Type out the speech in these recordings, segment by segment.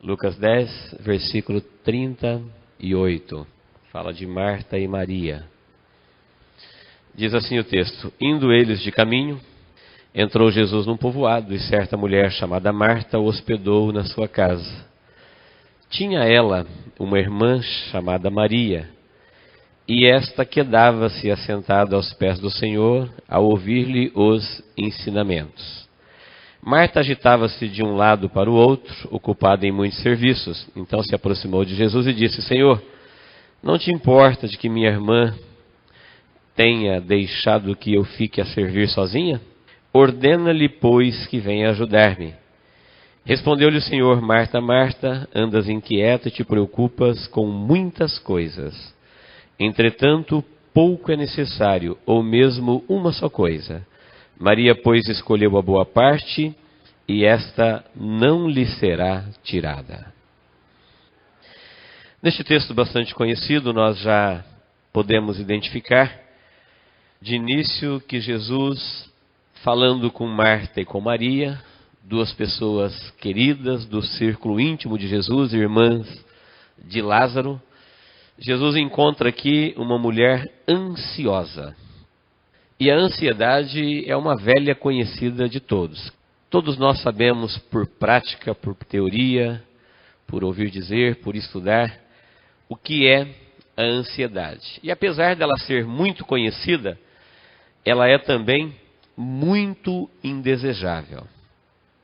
Lucas 10, versículo 38. Fala de Marta e Maria. Diz assim o texto: Indo eles de caminho, entrou Jesus num povoado, e certa mulher chamada Marta o hospedou na sua casa. Tinha ela uma irmã chamada Maria, e esta quedava-se assentada aos pés do Senhor, a ouvir-lhe os ensinamentos. Marta agitava-se de um lado para o outro, ocupada em muitos serviços. Então se aproximou de Jesus e disse: Senhor, não te importa de que minha irmã tenha deixado que eu fique a servir sozinha? Ordena-lhe, pois, que venha ajudar-me. Respondeu-lhe o Senhor: Marta, Marta, andas inquieta e te preocupas com muitas coisas. Entretanto, pouco é necessário, ou mesmo uma só coisa. Maria, pois, escolheu a boa parte, e esta não lhe será tirada. Neste texto bastante conhecido, nós já podemos identificar de início que Jesus, falando com Marta e com Maria, duas pessoas queridas do círculo íntimo de Jesus, irmãs de Lázaro, Jesus encontra aqui uma mulher ansiosa. E a ansiedade é uma velha conhecida de todos. Todos nós sabemos por prática, por teoria, por ouvir dizer, por estudar, o que é a ansiedade. E apesar dela ser muito conhecida, ela é também muito indesejável.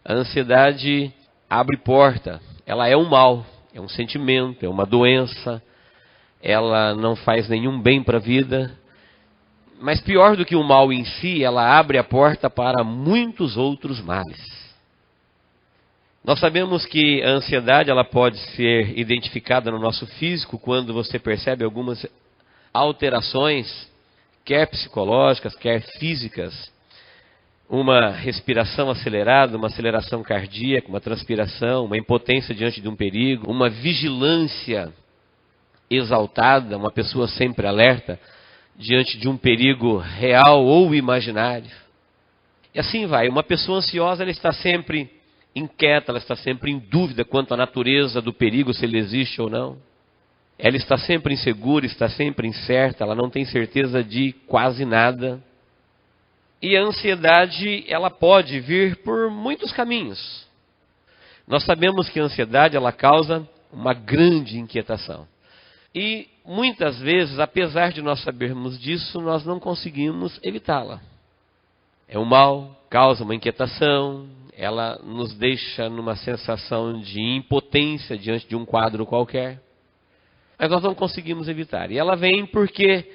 A ansiedade abre porta, ela é um mal, é um sentimento, é uma doença, ela não faz nenhum bem para a vida. Mas pior do que o mal em si, ela abre a porta para muitos outros males. Nós sabemos que a ansiedade ela pode ser identificada no nosso físico quando você percebe algumas alterações, quer psicológicas, quer físicas. Uma respiração acelerada, uma aceleração cardíaca, uma transpiração, uma impotência diante de um perigo, uma vigilância exaltada, uma pessoa sempre alerta diante de um perigo real ou imaginário. E assim vai. Uma pessoa ansiosa, ela está sempre inquieta, ela está sempre em dúvida quanto à natureza do perigo, se ele existe ou não. Ela está sempre insegura, está sempre incerta, ela não tem certeza de quase nada. E a ansiedade, ela pode vir por muitos caminhos. Nós sabemos que a ansiedade, ela causa uma grande inquietação. E muitas vezes, apesar de nós sabermos disso, nós não conseguimos evitá-la. É um mal, causa uma inquietação, ela nos deixa numa sensação de impotência diante de um quadro qualquer. Mas nós não conseguimos evitar. E ela vem porque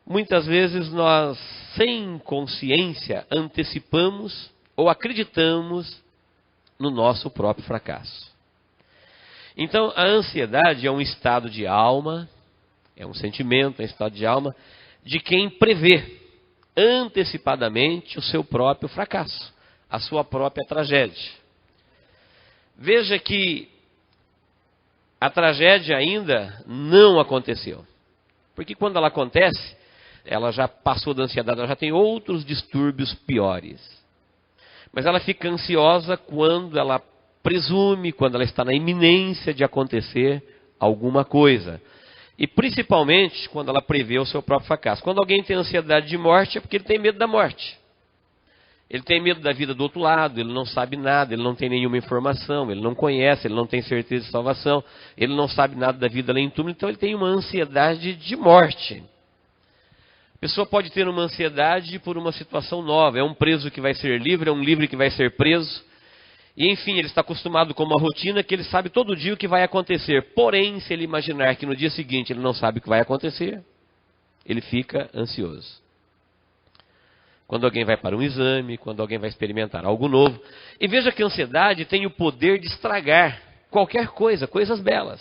muitas vezes nós, sem consciência, antecipamos ou acreditamos no nosso próprio fracasso. Então, a ansiedade é um estado de alma, é um sentimento, é um estado de alma de quem prevê antecipadamente o seu próprio fracasso, a sua própria tragédia. Veja que a tragédia ainda não aconteceu. Porque quando ela acontece, ela já passou da ansiedade, ela já tem outros distúrbios piores. Mas ela fica ansiosa quando ela presume, quando ela está na iminência de acontecer alguma coisa. E principalmente quando ela prevê o seu próprio fracasso. Quando alguém tem ansiedade de morte, é porque ele tem medo da morte. Ele tem medo da vida do outro lado, ele não sabe nada, ele não tem nenhuma informação, ele não conhece, ele não tem certeza de salvação, ele não sabe nada da vida além do túmulo, então ele tem uma ansiedade de morte. A pessoa pode ter uma ansiedade por uma situação nova, é um preso que vai ser livre, é um livre que vai ser preso. E enfim, ele está acostumado com uma rotina que ele sabe todo dia o que vai acontecer. Porém, se ele imaginar que no dia seguinte ele não sabe o que vai acontecer, ele fica ansioso. Quando alguém vai para um exame, quando alguém vai experimentar algo novo. E veja que a ansiedade tem o poder de estragar qualquer coisa, coisas belas.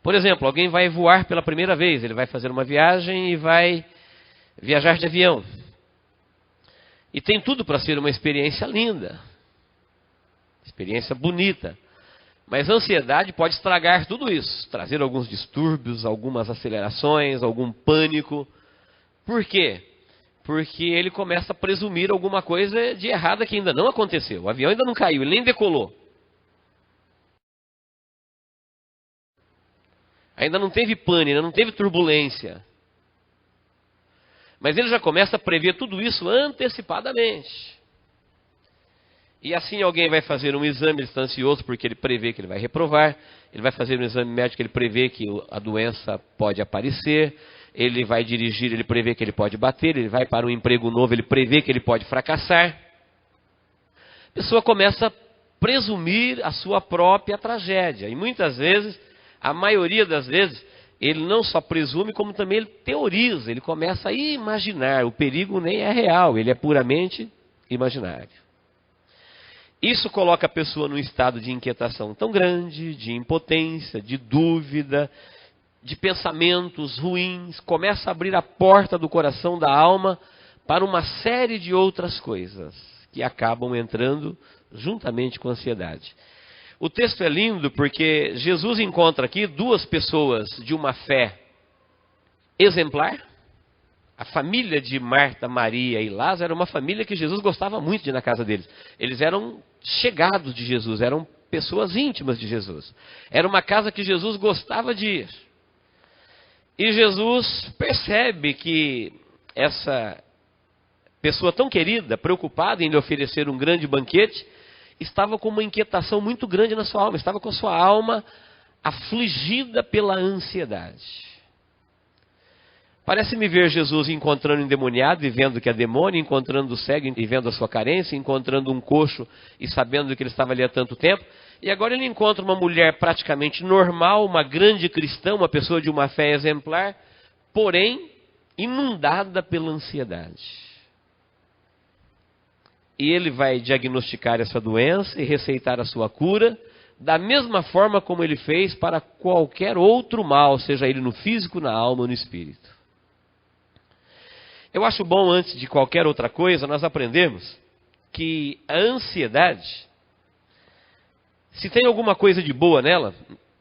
Por exemplo, alguém vai voar pela primeira vez, ele vai fazer uma viagem e vai viajar de avião. E tem tudo para ser uma experiência linda. Experiência bonita. Mas a ansiedade pode estragar tudo isso. Trazer alguns distúrbios, algumas acelerações, algum pânico. Por quê? Porque ele começa a presumir alguma coisa de errada que ainda não aconteceu. O avião ainda não caiu, ele nem decolou. ainda não teve pane, ainda não teve turbulência. Mas ele já começa a prever tudo isso antecipadamente. E assim alguém vai fazer um exame, ele está ansioso porque ele prevê que ele vai reprovar. Ele vai fazer um exame médico, ele prevê que a doença pode aparecer. Ele vai dirigir, ele prevê que ele pode bater. Ele vai para um emprego novo, ele prevê que ele pode fracassar. A pessoa começa a presumir a sua própria tragédia. E muitas vezes, a maioria das vezes, ele não só presume, como também ele teoriza. Ele começa a imaginar. O perigo nem é real, ele é puramente imaginário. Isso coloca a pessoa num estado de inquietação tão grande, de impotência, de dúvida, de pensamentos ruins. Começa a abrir a porta do coração, da alma, para uma série de outras coisas que acabam entrando juntamente com a ansiedade. O texto é lindo porque Jesus encontra aqui duas pessoas de uma fé exemplar. A família de Marta, Maria e Lázaro era uma família que Jesus gostava muito de ir na casa deles. Eles eram chegados de Jesus, eram pessoas íntimas de Jesus. Era uma casa que Jesus gostava de ir. E Jesus percebe que essa pessoa tão querida, preocupada em lhe oferecer um grande banquete, estava com uma inquietação muito grande na sua alma, estava com a sua alma afligida pela ansiedade. Parece-me ver Jesus encontrando um endemoniado e vendo que é demônio, encontrando o cego e vendo a sua carência, encontrando um coxo e sabendo que ele estava ali há tanto tempo. E agora ele encontra uma mulher praticamente normal, uma grande cristã, uma pessoa de uma fé exemplar, porém inundada pela ansiedade. E ele vai diagnosticar essa doença e receitar a sua cura, da mesma forma como ele fez para qualquer outro mal, seja ele no físico, na alma ou no espírito. Eu acho bom, antes de qualquer outra coisa, nós aprendemos que a ansiedade, se tem alguma coisa de boa nela,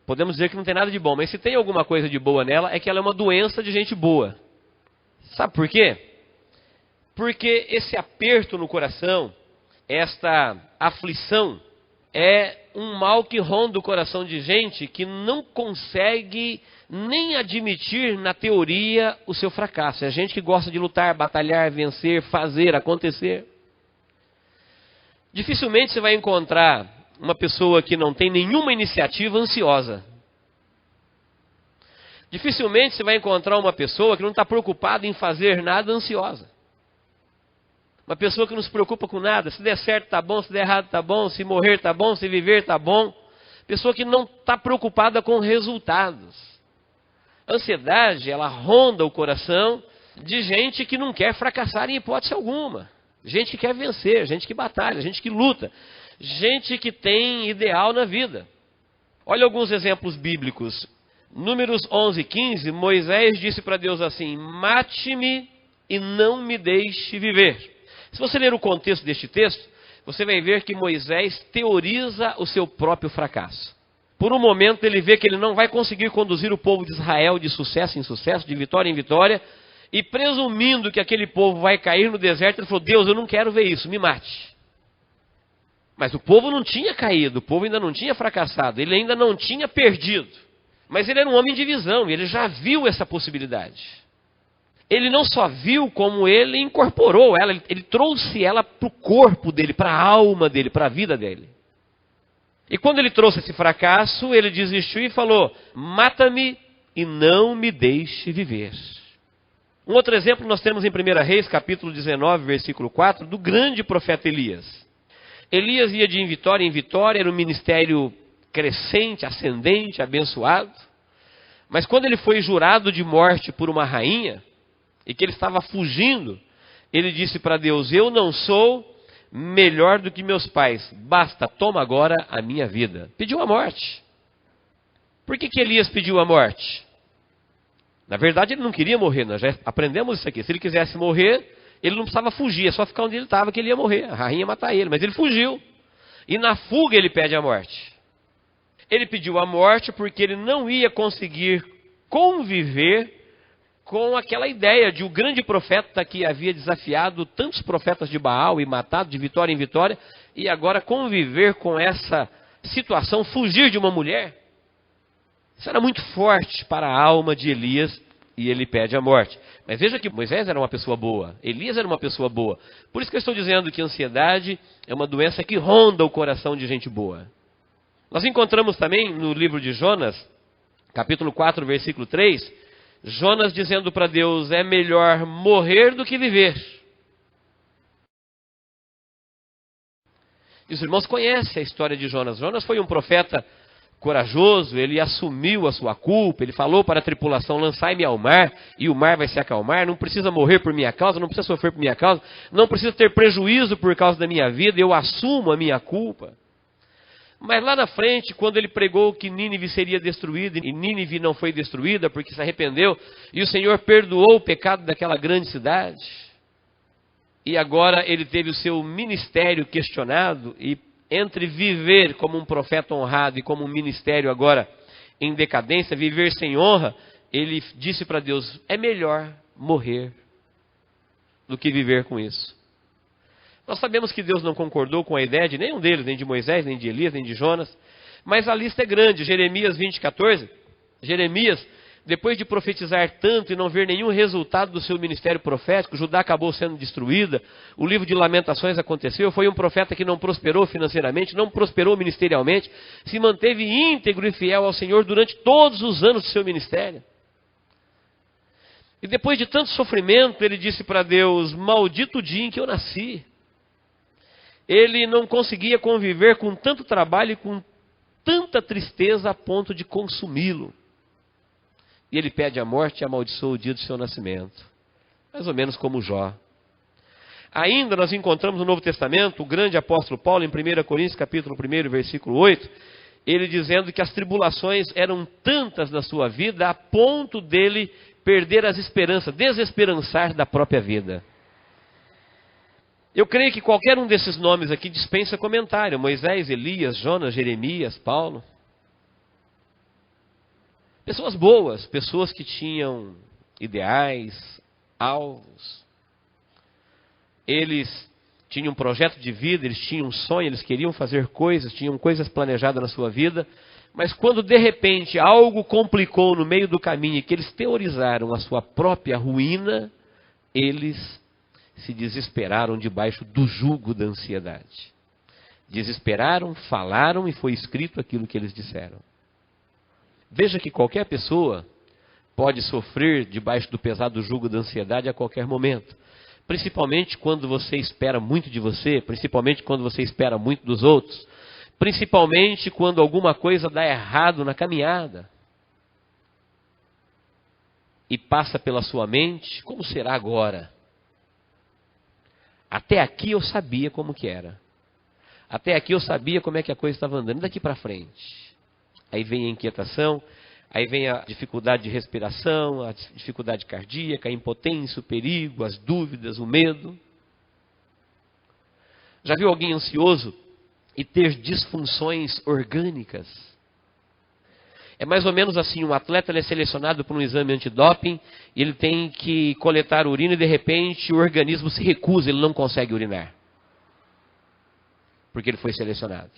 podemos dizer que não tem nada de bom, mas se tem alguma coisa de boa nela, é que ela é uma doença de gente boa. Sabe por quê? Porque esse aperto no coração, esta aflição, é um mal que ronda o coração de gente que não consegue nem admitir na teoria o seu fracasso. É gente que gosta de lutar, batalhar, vencer, fazer, acontecer. Dificilmente você vai encontrar uma pessoa que não tem nenhuma iniciativa ansiosa. Dificilmente você vai encontrar uma pessoa que não está preocupada em fazer nada ansiosa. Uma pessoa que não se preocupa com nada. Se der certo está bom, se der errado está bom, se morrer está bom, se viver está bom. Pessoa que não está preocupada com resultados. A ansiedade, ela ronda o coração de gente que não quer fracassar em hipótese alguma. Gente que quer vencer, gente que batalha, gente que luta. Gente que tem ideal na vida. Olha alguns exemplos bíblicos. Números 11, 15, Moisés disse para Deus assim: mate-me e não me deixe viver. Se você ler o contexto deste texto, você vai ver que Moisés teoriza o seu próprio fracasso. Por um momento ele vê que ele não vai conseguir conduzir o povo de Israel de sucesso em sucesso, de vitória em vitória, e presumindo que aquele povo vai cair no deserto, ele falou: Deus, eu não quero ver isso, me mate. Mas o povo não tinha caído, o povo ainda não tinha fracassado, ele ainda não tinha perdido. Mas ele era um homem de visão, ele já viu essa possibilidade. Ele não só viu, como ele incorporou ela, ele trouxe ela para o corpo dele, para a alma dele, para a vida dele. E quando ele trouxe esse fracasso, ele desistiu e falou: mata-me e não me deixe viver. Um outro exemplo nós temos em 1 Reis, capítulo 19, versículo 4, do grande profeta Elias. Elias ia de vitória em vitória, era um ministério crescente, ascendente, abençoado. Mas quando ele foi jurado de morte por uma rainha, e que ele estava fugindo, ele disse para Deus: eu não sou melhor do que meus pais, basta, toma agora a minha vida. Pediu a morte. Por que Elias pediu a morte? Na verdade ele não queria morrer, nós já aprendemos isso aqui. Se ele quisesse morrer, ele não precisava fugir, é só ficar onde ele estava que ele ia morrer. A rainha ia matar ele, mas ele fugiu. E na fuga ele pede a morte. Ele pediu a morte porque ele não ia conseguir conviver com aquela ideia de o grande profeta que havia desafiado tantos profetas de Baal e matado de vitória em vitória, e agora conviver com essa situação, fugir de uma mulher. Isso era muito forte para a alma de Elias e ele pede a morte. Mas veja que Moisés era uma pessoa boa, Elias era uma pessoa boa. Por isso que eu estou dizendo que a ansiedade é uma doença que ronda o coração de gente boa. Nós encontramos também no livro de Jonas, capítulo 4, versículo 3, Jonas dizendo para Deus: é melhor morrer do que viver. E os irmãos conhecem a história de Jonas. Jonas foi um profeta corajoso, ele assumiu a sua culpa, ele falou para a tripulação: lançai-me ao mar, e o mar vai se acalmar, não precisa morrer por minha causa, não precisa sofrer por minha causa, não precisa ter prejuízo por causa da minha vida, eu assumo a minha culpa. Mas lá na frente, quando ele pregou que Nínive seria destruída, e Nínive não foi destruída porque se arrependeu, e o Senhor perdoou o pecado daquela grande cidade, e agora ele teve o seu ministério questionado, e entre viver como um profeta honrado e como um ministério agora em decadência, viver sem honra, ele disse para Deus: é melhor morrer do que viver com isso. Nós sabemos que Deus não concordou com a ideia de nenhum deles, nem de Moisés, nem de Elias, nem de Jonas, mas a lista é grande. Jeremias 20:14, Jeremias, depois de profetizar tanto e não ver nenhum resultado do seu ministério profético, Judá acabou sendo destruída, o livro de Lamentações aconteceu, foi um profeta que não prosperou financeiramente, não prosperou ministerialmente, se manteve íntegro e fiel ao Senhor durante todos os anos do seu ministério. E depois de tanto sofrimento, ele disse para Deus: maldito o dia em que eu nasci. Ele não conseguia conviver com tanto trabalho e com tanta tristeza a ponto de consumi-lo. E ele pede a morte e amaldiçoa o dia do seu nascimento. Mais ou menos como Jó. Ainda nós encontramos no Novo Testamento o grande apóstolo Paulo, em 1 Coríntios capítulo 1, versículo 8, ele dizendo que as tribulações eram tantas na sua vida a ponto dele perder as esperanças, desesperançar da própria vida. Eu creio que qualquer um desses nomes aqui dispensa comentário. Moisés, Elias, Jonas, Jeremias, Paulo. Pessoas boas, pessoas que tinham ideais, alvos. Eles tinham um projeto de vida, eles tinham um sonho, eles queriam fazer coisas, tinham coisas planejadas na sua vida. Mas quando de repente algo complicou no meio do caminho e que eles teorizaram a sua própria ruína, eles se desesperaram debaixo do jugo da ansiedade. Desesperaram, falaram e foi escrito aquilo que eles disseram. Veja que qualquer pessoa pode sofrer debaixo do pesado jugo da ansiedade a qualquer momento. Principalmente quando você espera muito de você, principalmente quando você espera muito dos outros, principalmente quando alguma coisa dá errado na caminhada. E passa pela sua mente: como será agora? Até aqui eu sabia como que era. Até aqui eu sabia como é que a coisa estava andando. Daqui para frente. Aí vem a inquietação, aí vem a dificuldade de respiração, a dificuldade cardíaca, a impotência, o perigo, as dúvidas, o medo. Já viu alguém ansioso e ter disfunções orgânicas? É mais ou menos assim: um atleta ele é selecionado para um exame antidoping e ele tem que coletar urina e de repente o organismo se recusa, ele não consegue urinar. Porque ele foi selecionado.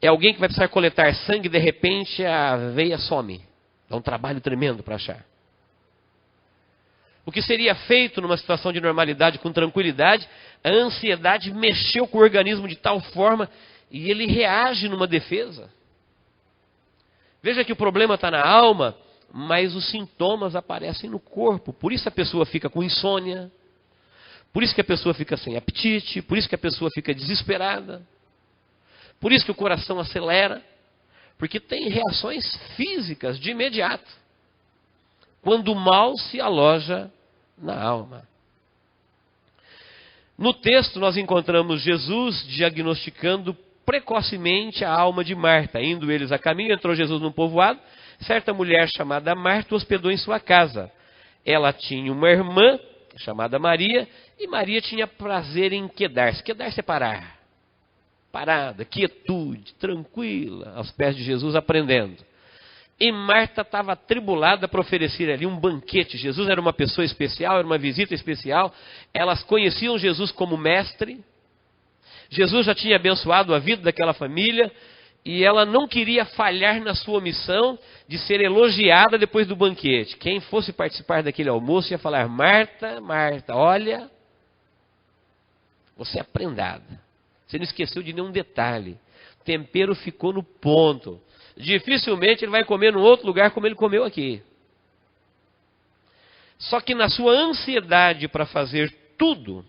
É alguém que vai precisar coletar sangue e de repente a veia some. É um trabalho tremendo para achar. O que seria feito numa situação de normalidade, com tranquilidade, a ansiedade mexeu com o organismo de tal forma e ele reage numa defesa. Veja que o problema está na alma, mas os sintomas aparecem no corpo. Por isso a pessoa fica com insônia, por isso que a pessoa fica sem apetite, por isso que a pessoa fica desesperada, por isso que o coração acelera, porque tem reações físicas de imediato, quando o mal se aloja na alma. No texto nós encontramos Jesus diagnosticando precocemente a alma de Marta. Indo eles a caminho, entrou Jesus num povoado, certa mulher chamada Marta hospedou em sua casa. Ela tinha uma irmã chamada Maria, e Maria tinha prazer em quedar-se. Quedar-se é parar. Parada, quietude, tranquila, aos pés de Jesus, aprendendo. E Marta estava atribulada para oferecer ali um banquete. Jesus era uma pessoa especial, era uma visita especial. Elas conheciam Jesus como mestre. Jesus já tinha abençoado a vida daquela família e ela não queria falhar na sua missão de ser elogiada depois do banquete. Quem fosse participar daquele almoço ia falar: Marta, Marta, olha, você é prendada. Você não esqueceu de nenhum detalhe. O tempero ficou no ponto. Dificilmente ele vai comer num outro lugar como ele comeu aqui. Só que na sua ansiedade para fazer tudo,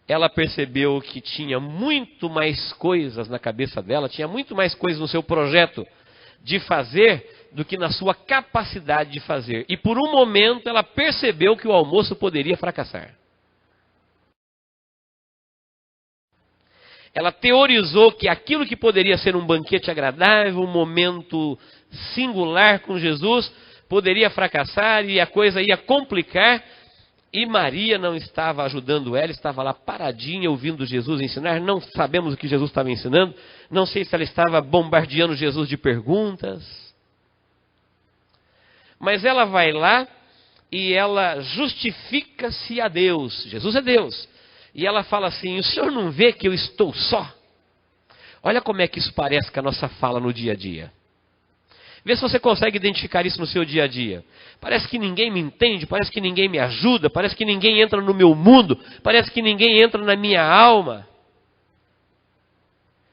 ela percebeu que tinha muito mais coisas na cabeça dela, tinha muito mais coisas no seu projeto de fazer do que na sua capacidade de fazer. E por um momento ela percebeu que o almoço poderia fracassar. Ela teorizou que aquilo que poderia ser um banquete agradável, um momento singular com Jesus, poderia fracassar e a coisa ia complicar. E Maria não estava ajudando ela, estava lá paradinha ouvindo Jesus ensinar. Não sabemos o que Jesus estava ensinando. Não sei se ela estava bombardeando Jesus de perguntas. Mas ela vai lá e ela justifica-se a Deus. Jesus é Deus. E ela fala assim: o senhor não vê que eu estou só? Olha como é que isso parece com a nossa fala no dia a dia. Vê se você consegue identificar isso no seu dia a dia. Parece que ninguém me entende, parece que ninguém me ajuda, parece que ninguém entra no meu mundo, parece que ninguém entra na minha alma.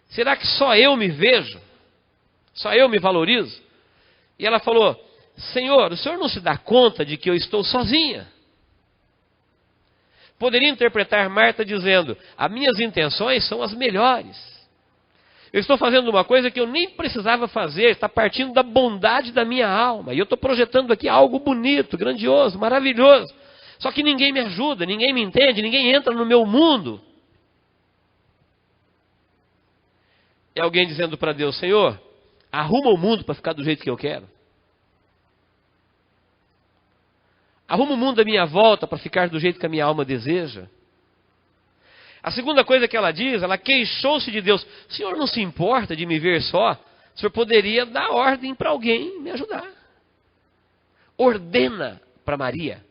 Será que só eu me vejo? Só eu me valorizo? E ela falou: Senhor, o senhor não se dá conta de que eu estou sozinha? Poderia interpretar Marta dizendo: as minhas intenções são as melhores. Eu estou fazendo uma coisa que eu nem precisava fazer, está partindo da bondade da minha alma. E eu estou projetando aqui algo bonito, grandioso, maravilhoso. Só que ninguém me ajuda, ninguém me entende, ninguém entra no meu mundo. É alguém dizendo para Deus: Senhor, arruma o mundo para ficar do jeito que eu quero. Arruma o mundo à minha volta para ficar do jeito que a minha alma deseja. A segunda coisa que ela diz, ela queixou-se de Deus: o senhor não se importa de me ver só? O senhor poderia dar ordem para alguém me ajudar. Ordena para Maria.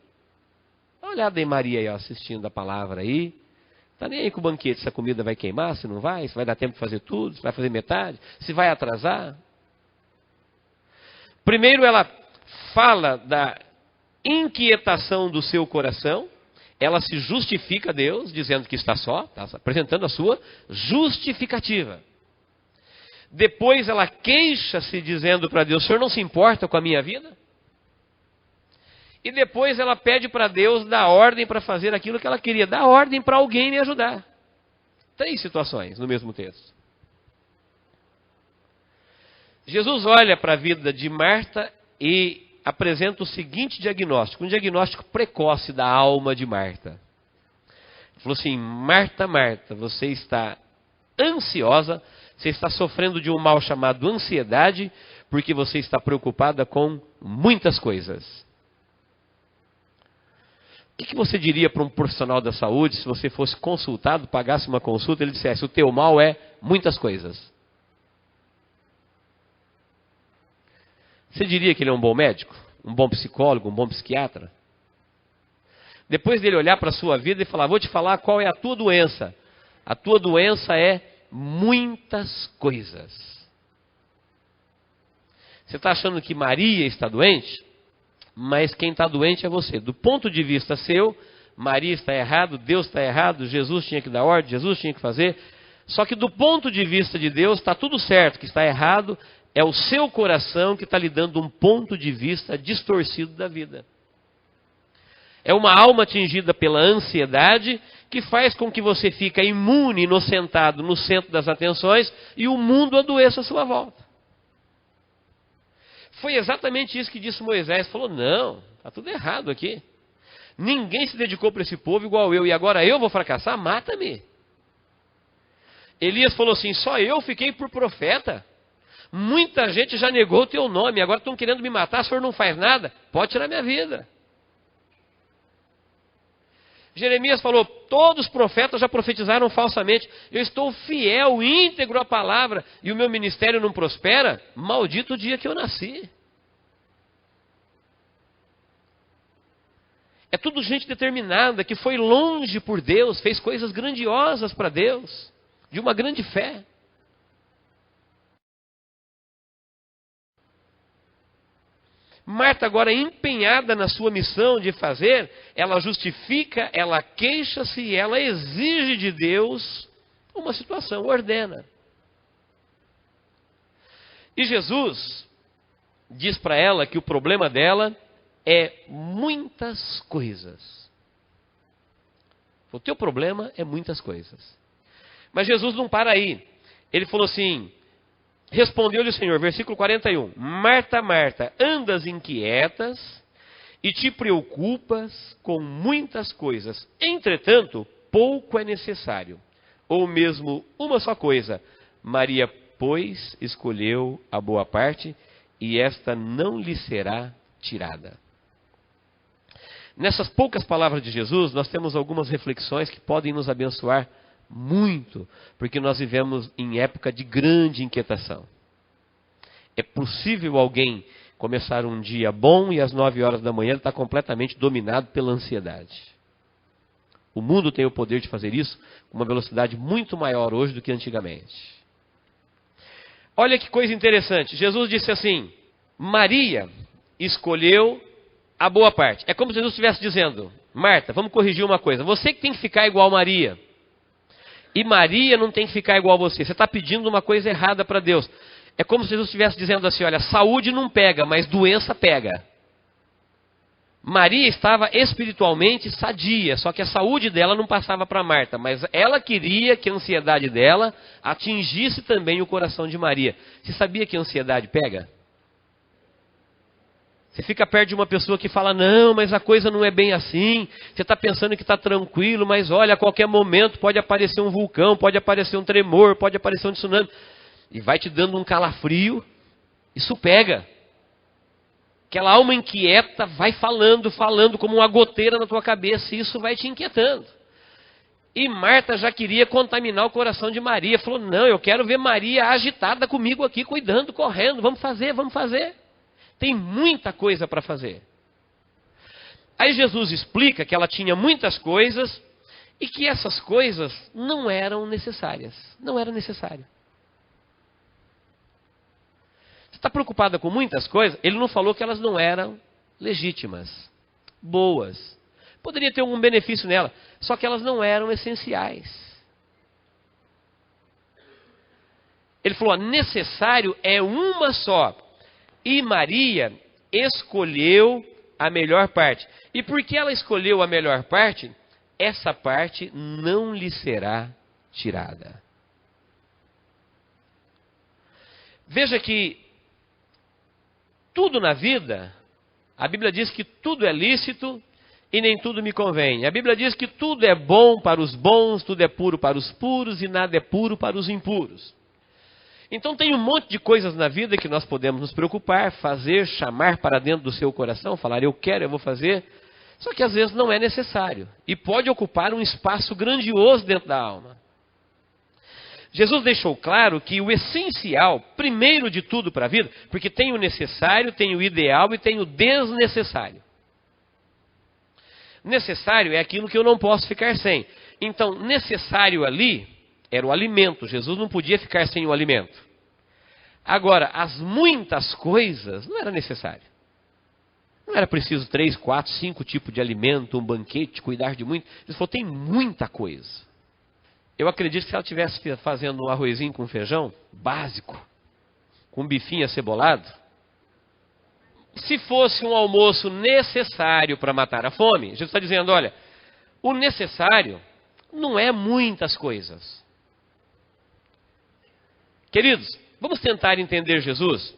Dá uma olhada em Maria aí, ó, assistindo a palavra aí. Está nem aí com o banquete, se a comida vai queimar, se não vai, se vai dar tempo de fazer tudo, se vai fazer metade, se vai atrasar. Primeiro ela fala da inquietação do seu coração. Ela se justifica a Deus, dizendo que está só, está apresentando a sua justificativa. Depois ela queixa-se dizendo para Deus: o senhor não se importa com a minha vida? E depois ela pede para Deus dar ordem para fazer aquilo que ela queria, dar ordem para alguém me ajudar. 3 situações no mesmo texto. Jesus olha para a vida de Marta e apresenta o seguinte diagnóstico, um diagnóstico precoce da alma de Marta. Ele falou assim: Marta, Marta, você está ansiosa, você está sofrendo de um mal chamado ansiedade, porque você está preocupada com muitas coisas. O que você diria para um profissional da saúde se você fosse consultado, pagasse uma consulta e ele dissesse: o teu mal é muitas coisas? Você diria que ele é um bom médico? Um bom psicólogo? Um bom psiquiatra? Depois dele olhar para a sua vida e falar: vou te falar qual é a tua doença. A tua doença é muitas coisas. Você está achando que Maria está doente? Mas quem está doente é você. Do ponto de vista seu, Maria está errado, Deus está errado, Jesus tinha que dar ordem, Jesus tinha que fazer. Só que do ponto de vista de Deus, está tudo certo. O que está errado é o seu coração que está lhe dando um ponto de vista distorcido da vida. É uma alma atingida pela ansiedade que faz com que você fique imune, inocentado no centro das atenções e o mundo adoeça à sua volta. Foi exatamente isso que disse Moisés. Falou: não, está tudo errado aqui. Ninguém se dedicou para esse povo igual eu, e agora eu vou fracassar? Mata-me. Elias falou assim: só eu fiquei por profeta. Muita gente já negou o teu nome, agora estão querendo me matar, o senhor não faz nada? Pode tirar minha vida. Jeremias falou: todos os profetas já profetizaram falsamente. Eu estou fiel, íntegro à palavra, e o meu ministério não prospera? Maldito o dia que eu nasci. É tudo gente determinada, que foi longe por Deus, fez coisas grandiosas para Deus, de uma grande fé. Marta, agora empenhada na sua missão de fazer, ela justifica, ela queixa-se e ela exige de Deus uma situação, ordena. E Jesus diz para ela que o problema dela é muitas coisas. O teu problema é muitas coisas. Mas Jesus não para aí. Ele falou assim, respondeu-lhe o Senhor, versículo 41, Marta, Marta, andas inquietas e te preocupas com muitas coisas. Entretanto, pouco é necessário, ou mesmo uma só coisa. Maria, pois, escolheu a boa parte, e esta não lhe será tirada. Nessas poucas palavras de Jesus, nós temos algumas reflexões que podem nos abençoar muito, porque nós vivemos em época de grande inquietação. É possível alguém começar um dia bom e às 9 horas da manhã está completamente dominado pela ansiedade. O mundo tem o poder de fazer isso com uma velocidade muito maior hoje do que antigamente. Olha que coisa interessante. Jesus disse assim, Maria escolheu a boa parte. É como se Jesus estivesse dizendo, Marta, vamos corrigir uma coisa. Você que tem que ficar igual Maria. E Maria não tem que ficar igual a você. Você está pedindo uma coisa errada para Deus. É como se Jesus estivesse dizendo assim, olha, saúde não pega, mas doença pega. Maria estava espiritualmente sadia, só que a saúde dela não passava para Marta, mas ela queria que a ansiedade dela atingisse também o coração de Maria. Você sabia que a ansiedade pega? Você fica perto de uma pessoa que fala, não, mas a coisa não é bem assim, você está pensando que está tranquilo, mas olha, a qualquer momento pode aparecer um vulcão, pode aparecer um tremor, pode aparecer um tsunami, e vai te dando um calafrio, isso pega. Aquela alma inquieta vai falando como uma goteira na tua cabeça, e isso vai te inquietando. E Marta já queria contaminar o coração de Maria, falou, não, eu quero ver Maria agitada comigo aqui, cuidando, correndo, vamos fazer, vamos fazer. Tem muita coisa para fazer. Aí Jesus explica que ela tinha muitas coisas e que essas coisas não eram necessárias. Não era necessário. Você está preocupada com muitas coisas? Ele não falou que elas não eram legítimas, boas. Poderia ter algum benefício nela, só que elas não eram essenciais. Ele falou, necessário é uma só. E Maria escolheu a melhor parte. E porque ela escolheu a melhor parte, essa parte não lhe será tirada. Veja que tudo na vida, a Bíblia diz que tudo é lícito e nem tudo me convém. A Bíblia diz que tudo é bom para os bons, tudo é puro para os puros e nada é puro para os impuros. Então tem um monte de coisas na vida que nós podemos nos preocupar, fazer, chamar para dentro do seu coração, falar eu quero, eu vou fazer, só que às vezes não é necessário e pode ocupar um espaço grandioso dentro da alma. Jesus deixou claro que o essencial, primeiro de tudo para a vida, porque tem o necessário, tem o ideal e tem o desnecessário. Necessário é aquilo que eu não posso ficar sem. Então, necessário ali era o alimento. Jesus não podia ficar sem o alimento. Agora, as muitas coisas não era necessário. Não era preciso 3, 4, 5 tipos de alimento, um banquete, cuidar de muito. Ele falou, tem muita coisa. Eu acredito que se ela estivesse fazendo um arrozinho com feijão, básico, com bifinho acebolado, se fosse um almoço necessário para matar a fome, Jesus está dizendo, olha, o necessário não é muitas coisas. Queridos, vamos tentar entender Jesus?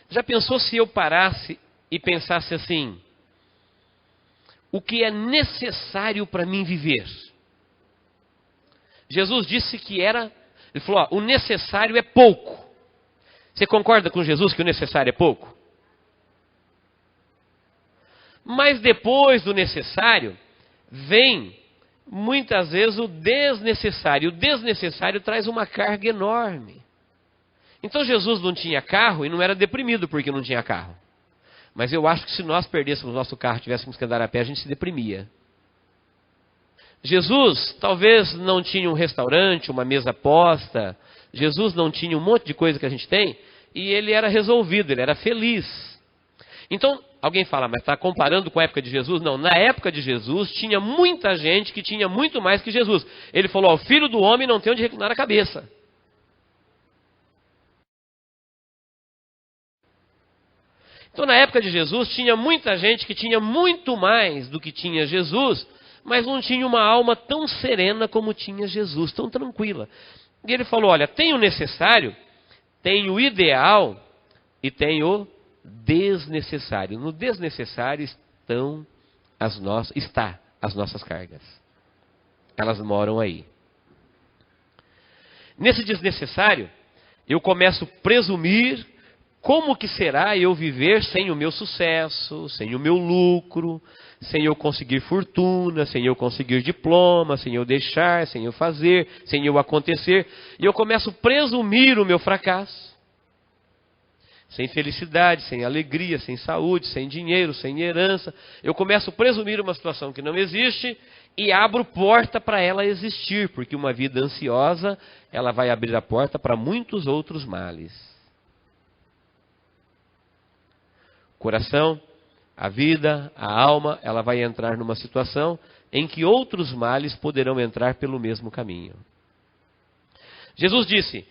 Já pensou se eu parasse e pensasse assim, o que é necessário para mim viver? Jesus disse que ele falou, ó, o necessário é pouco. Você concorda com Jesus que o necessário é pouco? Mas depois do necessário, vem muitas vezes o desnecessário. O desnecessário traz uma carga enorme. Então Jesus não tinha carro e não era deprimido porque não tinha carro. Mas eu acho que se nós perdêssemos nosso carro e tivéssemos que andar a pé, a gente se deprimia. Jesus talvez não tinha um restaurante, uma mesa posta. Jesus não tinha um monte de coisa que a gente tem. E ele era resolvido, ele era feliz. Então, alguém fala, mas está comparando com a época de Jesus? Não, na época de Jesus tinha muita gente que tinha muito mais que Jesus. Ele falou, ó, o filho do homem não tem onde reclinar a cabeça. Então, na época de Jesus, tinha muita gente que tinha muito mais do que tinha Jesus, mas não tinha uma alma tão serena como tinha Jesus, tão tranquila. E ele falou, olha, tem o necessário, tem o ideal e tem o desnecessário. No desnecessário está as nossas cargas. Elas moram aí. Nesse desnecessário, eu começo a presumir como que será eu viver sem o meu sucesso, sem o meu lucro, sem eu conseguir fortuna, sem eu conseguir diploma, sem eu deixar, sem eu fazer, sem eu acontecer. E eu começo a presumir o meu fracasso. Sem felicidade, sem alegria, sem saúde, sem dinheiro, sem herança. Eu começo a presumir uma situação que não existe e abro porta para ela existir, porque uma vida ansiosa, ela vai abrir a porta para muitos outros males. O coração, a vida, a alma, ela vai entrar numa situação em que outros males poderão entrar pelo mesmo caminho. Jesus disse,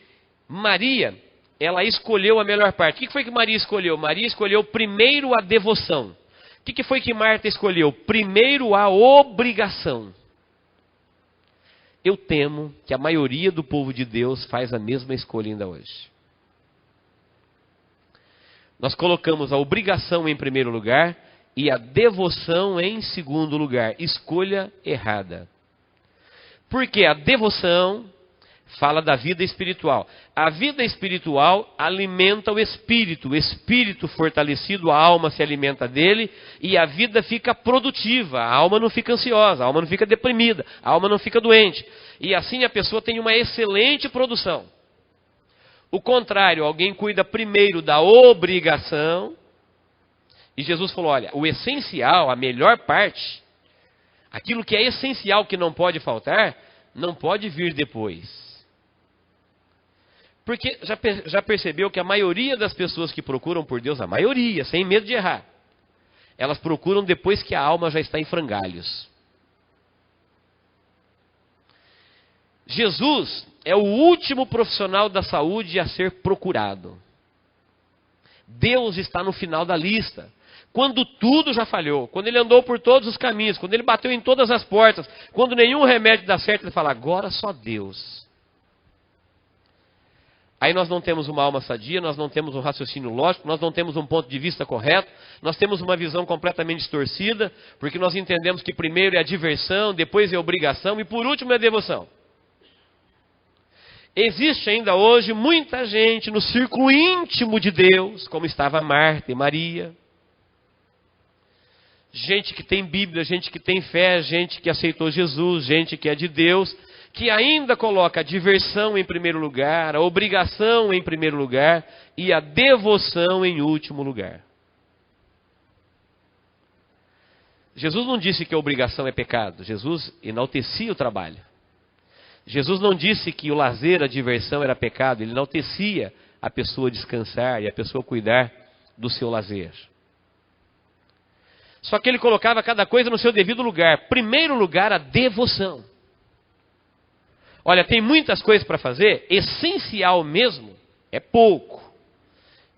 Maria, ela escolheu a melhor parte. O que foi que Maria escolheu? Maria escolheu primeiro a devoção. O que foi que Marta escolheu? Primeiro a obrigação. Eu temo que a maioria do povo de Deus faz a mesma escolha ainda hoje. Nós colocamos a obrigação em primeiro lugar e a devoção em segundo lugar. Escolha errada. Porque a devoção fala da vida espiritual. A vida espiritual alimenta o espírito fortalecido, a alma se alimenta dele e a vida fica produtiva, a alma não fica ansiosa, a alma não fica deprimida, a alma não fica doente. E assim a pessoa tem uma excelente produção. O contrário, alguém cuida primeiro da obrigação, e Jesus falou, olha, o essencial, a melhor parte, aquilo que é essencial que não pode faltar, não pode vir depois. Porque já percebeu que a maioria das pessoas que procuram por Deus, a maioria, sem medo de errar, elas procuram depois que a alma já está em frangalhos. Jesus é o último profissional da saúde a ser procurado. Deus está no final da lista. Quando tudo já falhou, quando ele andou por todos os caminhos, quando ele bateu em todas as portas, quando nenhum remédio dá certo, ele fala, agora só Deus. Aí nós não temos uma alma sadia, nós não temos um raciocínio lógico, nós não temos um ponto de vista correto, nós temos uma visão completamente distorcida, porque nós entendemos que primeiro é a diversão, depois é a obrigação e por último é a devoção. Existe ainda hoje muita gente no círculo íntimo de Deus, como estava Marta e Maria. Gente que tem Bíblia, gente que tem fé, gente que aceitou Jesus, gente que é de Deus, que ainda coloca a diversão em primeiro lugar, a obrigação em primeiro lugar e a devoção em último lugar. Jesus não disse que a obrigação é pecado, Jesus enaltecia o trabalho. Jesus não disse que o lazer, a diversão era pecado, ele enaltecia a pessoa descansar e a pessoa cuidar do seu lazer. Só que ele colocava cada coisa no seu devido lugar. Primeiro lugar, a devoção. Olha, tem muitas coisas para fazer, essencial mesmo é pouco.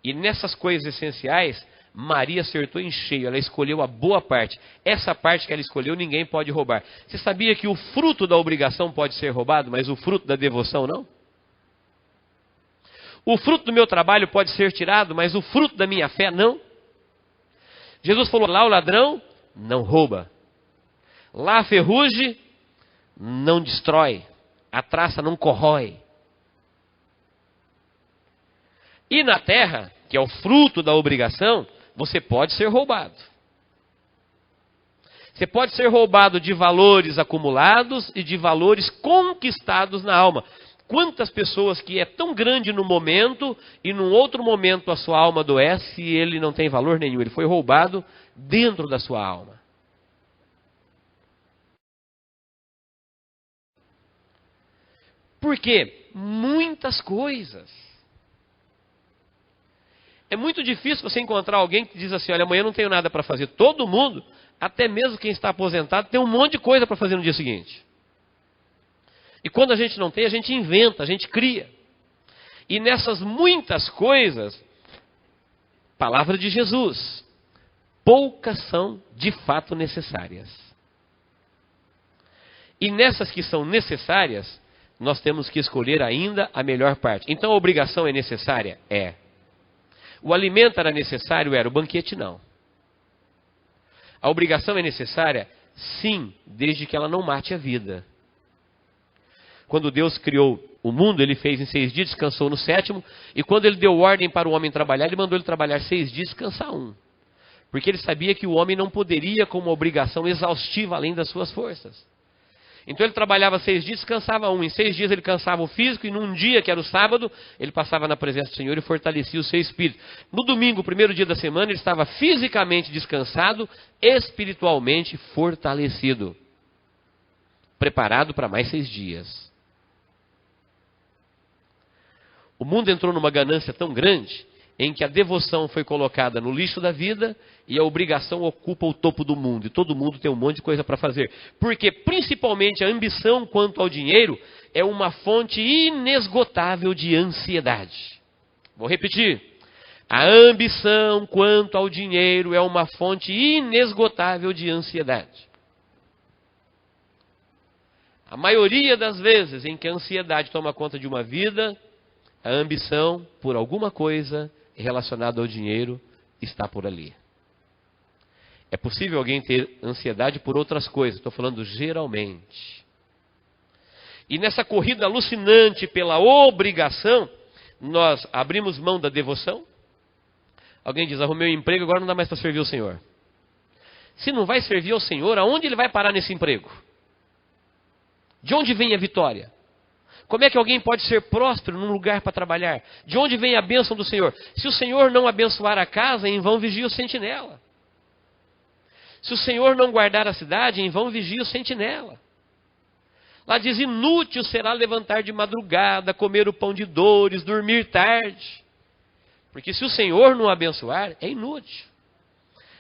E nessas coisas essenciais, Maria acertou em cheio, ela escolheu a boa parte. Essa parte que ela escolheu, ninguém pode roubar. Você sabia que o fruto da obrigação pode ser roubado, mas o fruto da devoção não? O fruto do meu trabalho pode ser tirado, mas o fruto da minha fé não? Jesus falou, lá o ladrão não rouba. Lá a ferrugem não destrói. A traça não corrói. E na terra, que é o fruto da obrigação, você pode ser roubado. Você pode ser roubado de valores acumulados e de valores conquistados na alma. Quantas pessoas que é tão grande no momento e num outro momento a sua alma adoece e ele não tem valor nenhum. Ele foi roubado dentro da sua alma. Por quê? Muitas coisas. É muito difícil você encontrar alguém que diz assim, olha, amanhã não tenho nada para fazer. Todo mundo, até mesmo quem está aposentado, tem um monte de coisa para fazer no dia seguinte. E quando a gente não tem, a gente inventa, a gente cria. E nessas muitas coisas, palavra de Jesus, poucas são de fato necessárias. E nessas que são necessárias, nós temos que escolher ainda a melhor parte. Então a obrigação é necessária? É. O alimento era necessário? Era. O banquete não. A obrigação é necessária? Sim, desde que ela não mate a vida. Quando Deus criou o mundo, ele fez em 6 dias, descansou no 7º. E quando ele deu ordem para o homem trabalhar, ele mandou ele trabalhar 6 dias e descansar 1. Porque ele sabia que o homem não poderia com uma obrigação exaustiva além das suas forças. Então ele trabalhava 6 dias, descansava 1. Em 6 dias ele cansava o físico e num dia, que era o sábado, ele passava na presença do Senhor e fortalecia o seu espírito. No domingo, o primeiro dia da semana, ele estava fisicamente descansado, espiritualmente fortalecido. Preparado para mais 6 dias. O mundo entrou numa ganância tão grande em que a devoção foi colocada no lixo da vida e a obrigação ocupa o topo do mundo. E todo mundo tem um monte de coisa para fazer. Porque, principalmente, a ambição quanto ao dinheiro é uma fonte inesgotável de ansiedade. Vou repetir. A ambição quanto ao dinheiro é uma fonte inesgotável de ansiedade. A maioria das vezes em que a ansiedade toma conta de uma vida, a ambição por alguma coisa relacionada ao dinheiro está por ali. É possível alguém ter ansiedade por outras coisas, estou falando geralmente. E nessa corrida alucinante pela obrigação, nós abrimos mão da devoção. Alguém diz, arrumei um emprego, agora não dá mais para servir o Senhor. Se não vai servir ao Senhor, aonde ele vai parar nesse emprego? De onde vem a vitória? Como é que alguém pode ser próspero num lugar para trabalhar? De onde vem a bênção do Senhor? Se o Senhor não abençoar a casa, em vão vigia o sentinela. Se o Senhor não guardar a cidade, em vão vigia o sentinela. Lá diz, inútil será levantar de madrugada, comer o pão de dores, dormir tarde. Porque se o Senhor não abençoar, é inútil.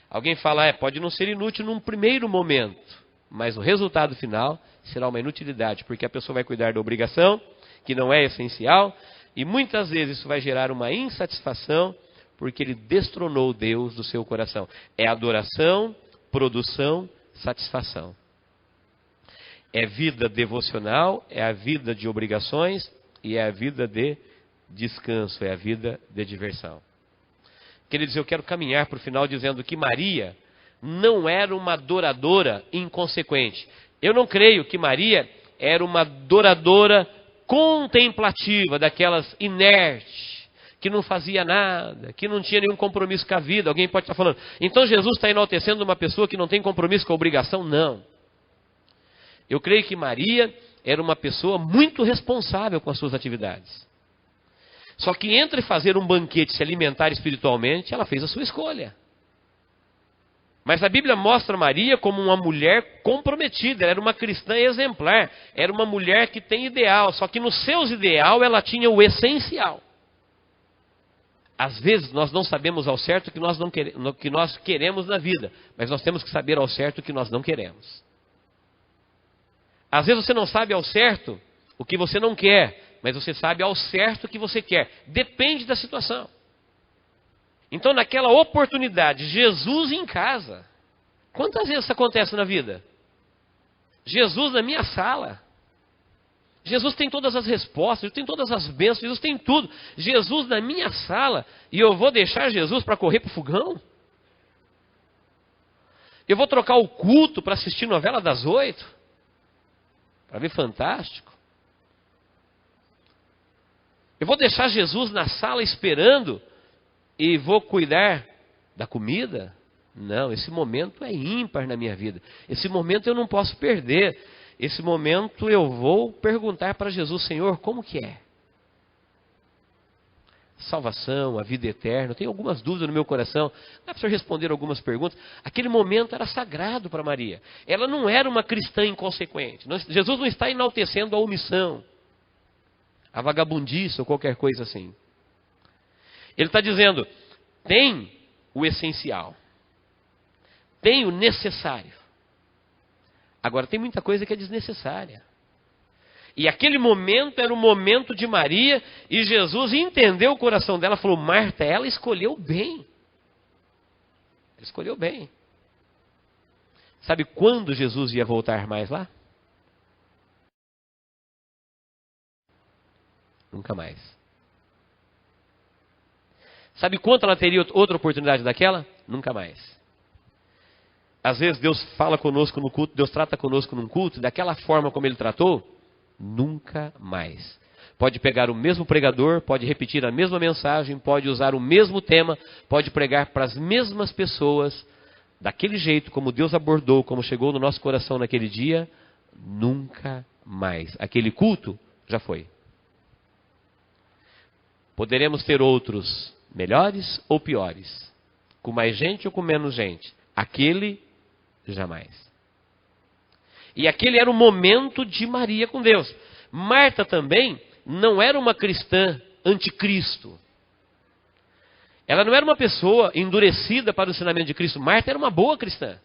Alguém fala, pode não ser inútil num primeiro momento, mas o resultado final será uma inutilidade, porque a pessoa vai cuidar da obrigação, que não é essencial, e muitas vezes isso vai gerar uma insatisfação, porque ele destronou Deus do seu coração. É adoração, produção, satisfação. É vida devocional, é a vida de obrigações, e é a vida de descanso, é a vida de diversão. Quer dizer, eu quero caminhar para o final dizendo que Maria não era uma adoradora inconsequente. Eu não creio que Maria era uma adoradora contemplativa, daquelas inertes, que não fazia nada, que não tinha nenhum compromisso com a vida. Alguém pode estar falando, então Jesus está enaltecendo uma pessoa que não tem compromisso com a obrigação? Não. Eu creio que Maria era uma pessoa muito responsável com as suas atividades. Só que entre fazer um banquete e se alimentar espiritualmente, ela fez a sua escolha. Mas a Bíblia mostra Maria como uma mulher comprometida, ela era uma cristã exemplar, era uma mulher que tem ideal, só que nos seus ideais ela tinha o essencial. Às vezes nós não sabemos ao certo o que nós queremos na vida, mas nós temos que saber ao certo o que nós não queremos. Às vezes você não sabe ao certo o que você não quer, mas você sabe ao certo o que você quer. Depende da situação. Então, naquela oportunidade, Jesus em casa. Quantas vezes isso acontece na vida? Jesus na minha sala. Jesus tem todas as respostas, Jesus tem todas as bênçãos, Jesus tem tudo. Jesus na minha sala. E eu vou deixar Jesus para correr para o fogão? Eu vou trocar o culto para assistir novela das 8? Para ver Fantástico? Eu vou deixar Jesus na sala esperando e vou cuidar da comida? Não, esse momento é ímpar na minha vida. Esse momento eu não posso perder. Esse momento eu vou perguntar para Jesus, Senhor, como que é? Salvação, a vida eterna. Eu tenho algumas dúvidas no meu coração. Dá para o senhor responder algumas perguntas? Aquele momento era sagrado para Maria. Ela não era uma cristã inconsequente. Jesus não está enaltecendo a omissão, a vagabundice ou qualquer coisa assim. Ele está dizendo, tem o essencial, tem o necessário. Agora, tem muita coisa que é desnecessária. E aquele momento era o momento de Maria, e Jesus entendeu o coração dela, falou: Marta, ela escolheu bem. Ela escolheu bem. Sabe quando Jesus ia voltar mais lá? Nunca mais. Sabe quanto ela teria outra oportunidade daquela? Nunca mais. Às vezes Deus fala conosco no culto, Deus trata conosco num culto, daquela forma como Ele tratou, nunca mais. Pode pegar o mesmo pregador, pode repetir a mesma mensagem, pode usar o mesmo tema, pode pregar para as mesmas pessoas, daquele jeito como Deus abordou, como chegou no nosso coração naquele dia, nunca mais. Aquele culto já foi. Poderemos ter outros melhores ou piores, com mais gente ou com menos gente. Aquele, jamais. E aquele era o momento de Maria com Deus. Marta também não era uma cristã anticristo. Ela não era uma pessoa endurecida para o ensinamento de Cristo. Marta era uma boa cristã.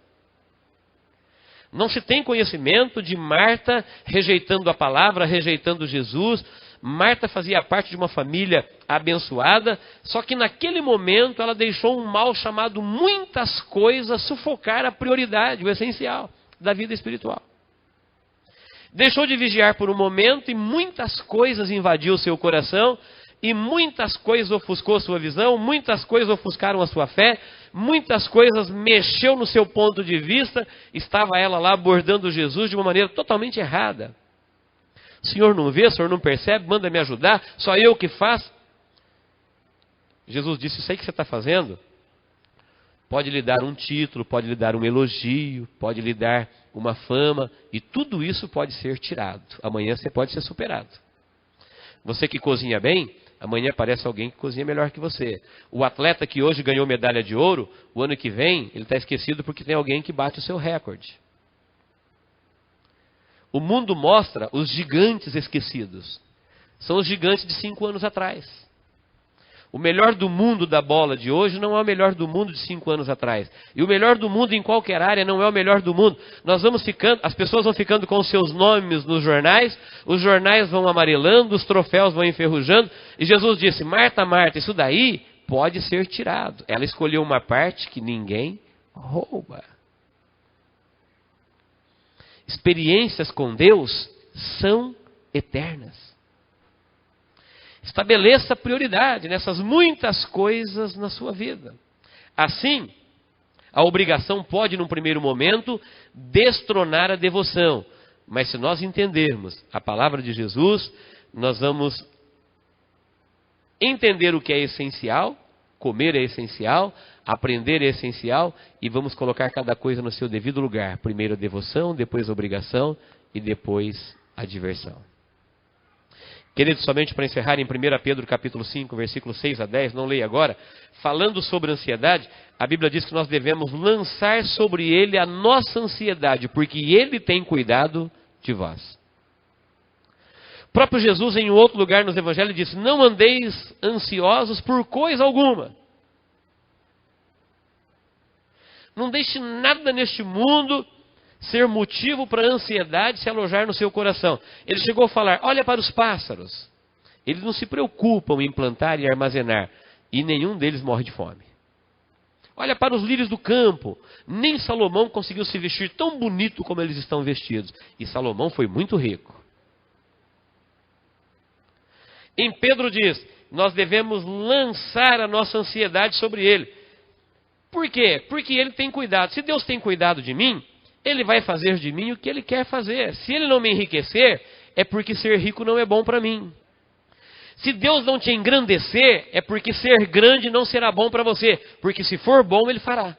Não se tem conhecimento de Marta rejeitando a palavra, rejeitando Jesus. Marta fazia parte de uma família abençoada, só que naquele momento ela deixou um mal chamado muitas coisas sufocar a prioridade, o essencial da vida espiritual. Deixou de vigiar por um momento e muitas coisas invadiu o seu coração, e muitas coisas ofuscou a sua visão, muitas coisas ofuscaram a sua fé, muitas coisas mexeu no seu ponto de vista. Estava ela lá abordando Jesus de uma maneira totalmente errada. O senhor não vê, o senhor não percebe, manda me ajudar, só eu que faço. Jesus disse: isso aí que você está fazendo pode lhe dar um título, pode lhe dar um elogio, pode lhe dar uma fama, e tudo isso pode ser tirado. Amanhã você pode ser superado. Você que cozinha bem, amanhã aparece alguém que cozinha melhor que você. O atleta que hoje ganhou medalha de ouro, o ano que vem, ele está esquecido porque tem alguém que bate o seu recorde. O mundo mostra os gigantes esquecidos. São os gigantes de 5 anos atrás. O melhor do mundo da bola de hoje não é o melhor do mundo de 5 anos atrás. E o melhor do mundo em qualquer área não é o melhor do mundo. As pessoas vão ficando com os seus nomes nos jornais, os jornais vão amarelando, os troféus vão enferrujando. E Jesus disse: Marta, Marta, isso daí pode ser tirado. Ela escolheu uma parte que ninguém rouba. Experiências com Deus são eternas. Estabeleça prioridade nessas muitas coisas na sua vida. Assim, a obrigação pode, num primeiro momento, destronar a devoção. Mas se nós entendermos a palavra de Jesus, nós vamos entender o que é essencial, comer é essencial, aprender é essencial, e vamos colocar cada coisa no seu devido lugar. Primeiro a devoção, depois a obrigação e depois a diversão. Queridos, somente para encerrar, em 1 Pedro capítulo 5, versículos 6 a 10, não leio agora, falando sobre ansiedade, a Bíblia diz que nós devemos lançar sobre ele a nossa ansiedade, porque ele tem cuidado de vós. O próprio Jesus, em outro lugar nos evangelhos, disse: não andeis ansiosos por coisa alguma. Não deixe nada neste mundo ser motivo para a ansiedade se alojar no seu coração. Ele chegou a falar: olha para os pássaros. Eles não se preocupam em plantar e armazenar, e nenhum deles morre de fome. Olha para os lírios do campo. Nem Salomão conseguiu se vestir tão bonito como eles estão vestidos. E Salomão foi muito rico. Em Pedro diz: nós devemos lançar a nossa ansiedade sobre ele. Por quê? Porque ele tem cuidado. Se Deus tem cuidado de mim, ele vai fazer de mim o que ele quer fazer. Se ele não me enriquecer, é porque ser rico não é bom para mim. Se Deus não te engrandecer, é porque ser grande não será bom para você. Porque se for bom, ele fará.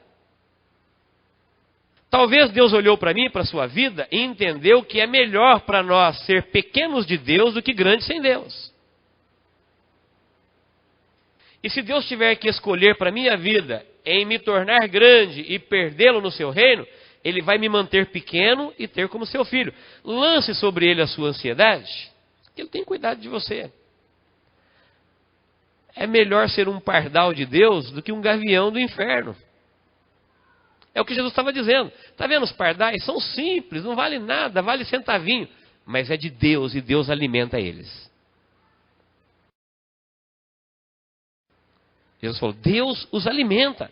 Talvez Deus olhou para mim e para a sua vida e entendeu que é melhor para nós ser pequenos de Deus do que grandes sem Deus. E se Deus tiver que escolher para a minha vida em me tornar grande e perdê-lo no seu reino, ele vai me manter pequeno e ter como seu filho. Lance sobre ele a sua ansiedade, que ele tem cuidado de você. é melhor ser um pardal de Deus do que um gavião do inferno. É o que Jesus estava dizendo. Está vendo os pardais? São simples, não vale nada, vale centavinho. Mas é de Deus e Deus alimenta eles. Jesus falou, Deus os alimenta.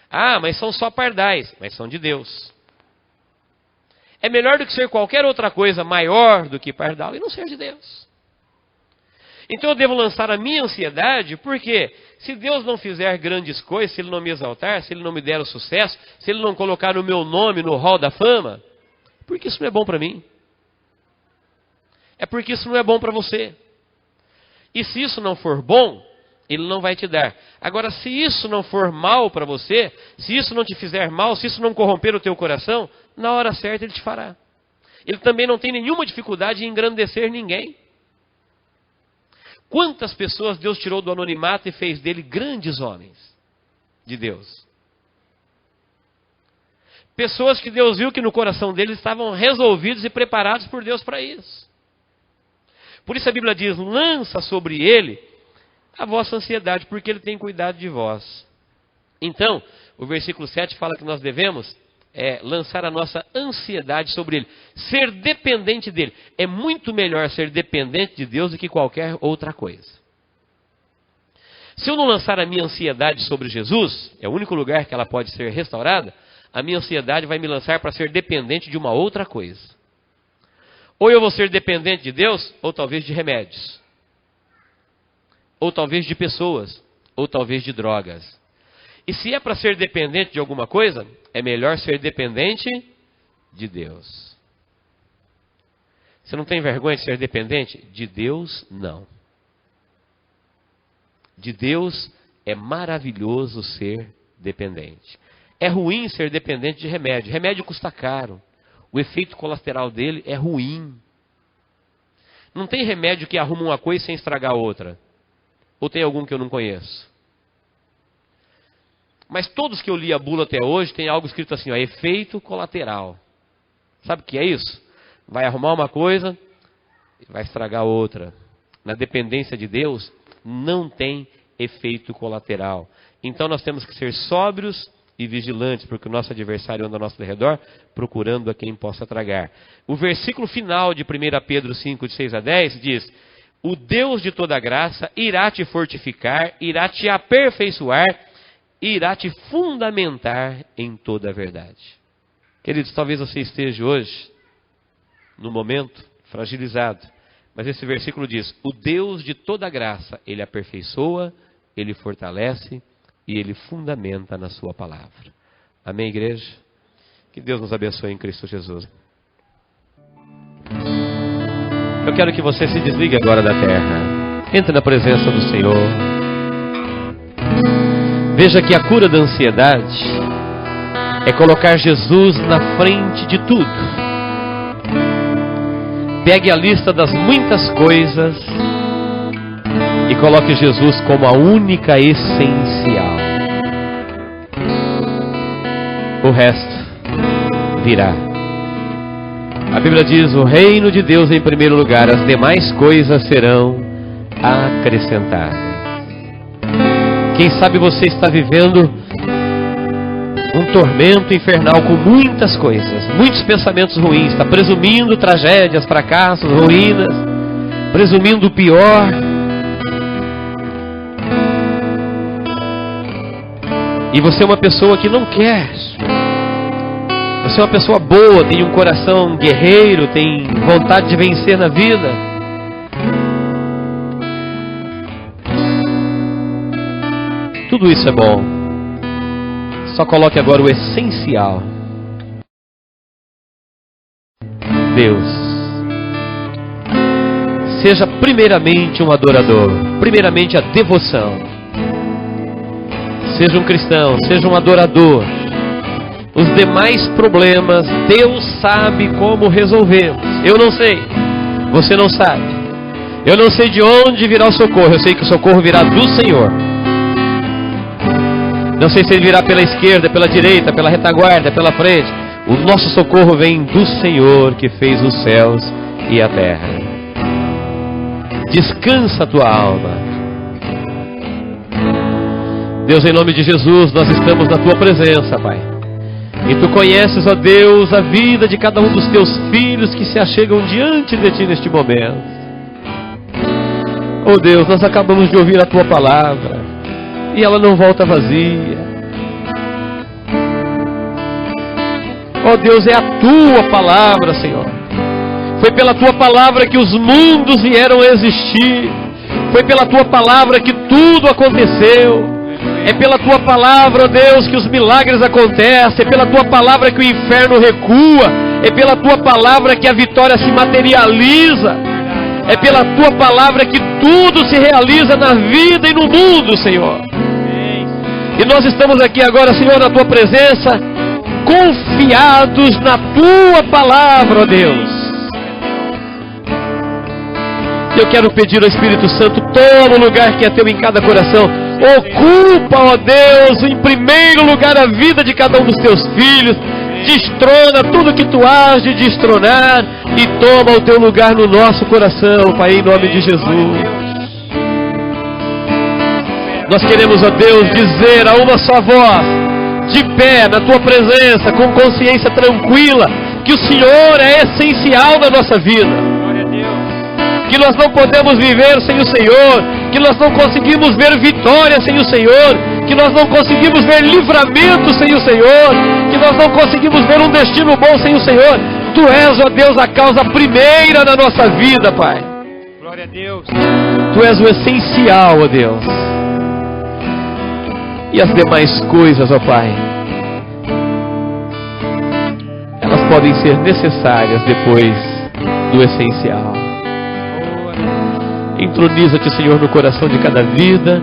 Ah, mas são só pardais, mas são de Deus. É melhor do que ser qualquer outra coisa maior do que pardal e não ser de Deus. Então eu devo lançar a minha ansiedade, porque se Deus não fizer grandes coisas, se Ele não me exaltar, se Ele não me der o sucesso, se Ele não colocar o meu nome no hall da fama, porque isso não é bom para mim. É porque isso não é bom para você. E se isso não for bom, Ele não vai te dar. Agora, se isso não for mal para você, se isso não te fizer mal, se isso não corromper o teu coração, na hora certa Ele te fará. Ele também não tem nenhuma dificuldade em engrandecer ninguém. Quantas pessoas Deus tirou do anonimato e fez dele grandes homens de Deus? Pessoas que Deus viu que no coração deles estavam resolvidos e preparados por Deus para isso. Por isso a Bíblia diz, lança sobre ele a vossa ansiedade, porque ele tem cuidado de vós. Então, o versículo 7 fala que nós devemos lançar a nossa ansiedade sobre ele. Ser dependente dele. É muito melhor ser dependente de Deus do que qualquer outra coisa. Se eu não lançar a minha ansiedade sobre Jesus, é o único lugar que ela pode ser restaurada, a minha ansiedade vai me lançar para ser dependente de uma outra coisa. Ou eu vou ser dependente de Deus, ou talvez de remédios. Ou talvez de pessoas, ou talvez de drogas. E se é para ser dependente de alguma coisa, é melhor ser dependente de Deus. Você não tem vergonha de ser dependente? De Deus, não. De Deus é maravilhoso ser dependente. É ruim ser dependente de remédio. Remédio custa caro. O efeito colateral dele é ruim. Não tem remédio que arruma uma coisa sem estragar outra. Ou tem algum que eu não conheço? Mas todos que eu li a bula até hoje, tem algo escrito assim, efeito colateral. Sabe o que é isso? Vai arrumar uma coisa e vai estragar outra. Na dependência de Deus, não tem efeito colateral. Então nós temos que ser sóbrios e vigilantes, porque o nosso adversário anda ao nosso redor, procurando a quem possa tragar. O versículo final de 1 Pedro 5, de 6 a 10, diz, o Deus de toda graça irá te fortificar, irá te aperfeiçoar, irá te fundamentar em toda a verdade. Queridos, talvez você esteja hoje, no momento, fragilizado. Mas esse versículo diz, o Deus de toda graça, Ele aperfeiçoa, Ele fortalece e Ele fundamenta na sua palavra. Amém, igreja? Que Deus nos abençoe em Cristo Jesus. Eu quero que você se desligue agora da terra. Entre na presença do Senhor. Veja que a cura da ansiedade é colocar Jesus na frente de tudo. Pegue a lista das muitas coisas e coloque Jesus como a única essencial. O resto virá. A Bíblia diz, o reino de Deus em primeiro lugar, as demais coisas serão acrescentadas. Quem sabe você está vivendo um tormento infernal com muitas coisas, muitos pensamentos ruins, está presumindo tragédias, fracassos, ruínas, presumindo o pior. E você é uma pessoa que não quer. Você é uma pessoa boa, tem um coração guerreiro, tem vontade de vencer na vida. Tudo isso é bom. Só coloque agora o essencial. Deus. Seja primeiramente um adorador. Primeiramente a devoção. Seja um cristão, seja um adorador. Os demais problemas, Deus sabe como resolvê-los. Eu não sei. Você não sabe. Eu não sei de onde virá o socorro. Eu sei que o socorro virá do Senhor. Não sei se ele virá pela esquerda, pela direita, pela retaguarda, pela frente. O nosso socorro vem do Senhor que fez os céus e a terra. Descansa a tua alma. Deus, em nome de Jesus, nós estamos na Tua presença, Pai. E Tu conheces, ó Deus, a vida de cada um dos Teus filhos que se achegam diante de Ti neste momento. Ó Deus, nós acabamos de ouvir a Tua palavra e ela não volta vazia. Ó Deus, é a Tua palavra, Senhor. Foi pela Tua palavra que os mundos vieram a existir. Foi pela Tua palavra que tudo aconteceu. É pela Tua palavra, ó Deus, que os milagres acontecem. É pela Tua palavra que o inferno recua. É pela Tua palavra que a vitória se materializa. É pela Tua palavra que tudo se realiza na vida e no mundo, Senhor. E nós estamos aqui agora, Senhor, na Tua presença, confiados na Tua palavra, ó Deus. Eu quero pedir ao Espírito Santo, toma o lugar que é Teu em cada coração. Ocupa, ó Deus, em primeiro lugar a vida de cada um dos Teus filhos. Destrona tudo que Tu has de destronar e toma o Teu lugar no nosso coração, Pai, em nome de Jesus. Nós queremos, ó Deus, dizer a uma só voz, de pé na Tua presença, com consciência tranquila, que o Senhor é essencial na nossa vida. Que nós não podemos viver sem o Senhor, que nós não conseguimos ver vitória sem o Senhor, que nós não conseguimos ver livramento sem o Senhor, que nós não conseguimos ver um destino bom sem o Senhor. Tu és, ó Deus, a causa primeira da nossa vida, Pai. Glória a Deus. Tu és o essencial, ó Deus. E as demais coisas, ó Pai, elas podem ser necessárias depois do essencial. Entroniza-te, Senhor, no coração de cada vida,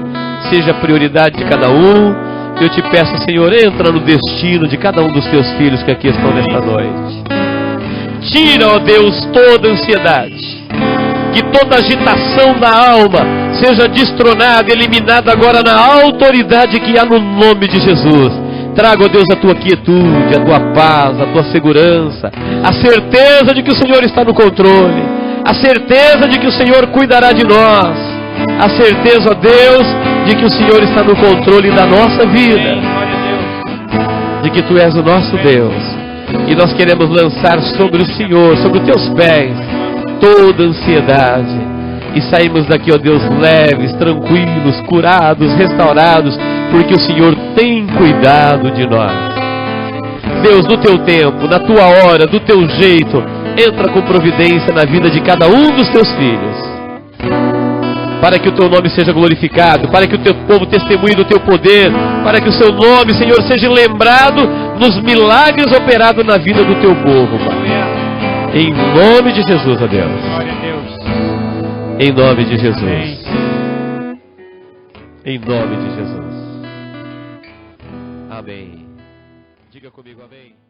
seja a prioridade de cada um. Eu te peço, Senhor, entra no destino de cada um dos Teus filhos que aqui estão nesta noite. Tira, ó Deus, toda ansiedade, que toda agitação da alma seja destronada, eliminada agora na autoridade que há no nome de Jesus. Traga, ó Deus, a Tua quietude, a Tua paz, a Tua segurança, a certeza de que o Senhor está no controle, a certeza de que o Senhor cuidará de nós, a certeza, ó Deus, de que o Senhor está no controle da nossa vida, de que Tu és o nosso Deus, e nós queremos lançar sobre o Senhor, sobre os Teus pés, toda ansiedade, e saímos daqui, ó Deus, leves, tranquilos, curados, restaurados, porque o Senhor tem cuidado de nós. Deus, no Teu tempo, na Tua hora, do Teu jeito, entra com providência na vida de cada um dos Teus filhos, para que o Teu nome seja glorificado, para que o Teu povo testemunhe do Teu poder, para que o Seu nome, Senhor, seja lembrado nos milagres operados na vida do Teu povo, Pai. Em nome de Jesus, ó Deus. Em nome de Jesus. Em nome de Jesus. Amém. Diga comigo, amém.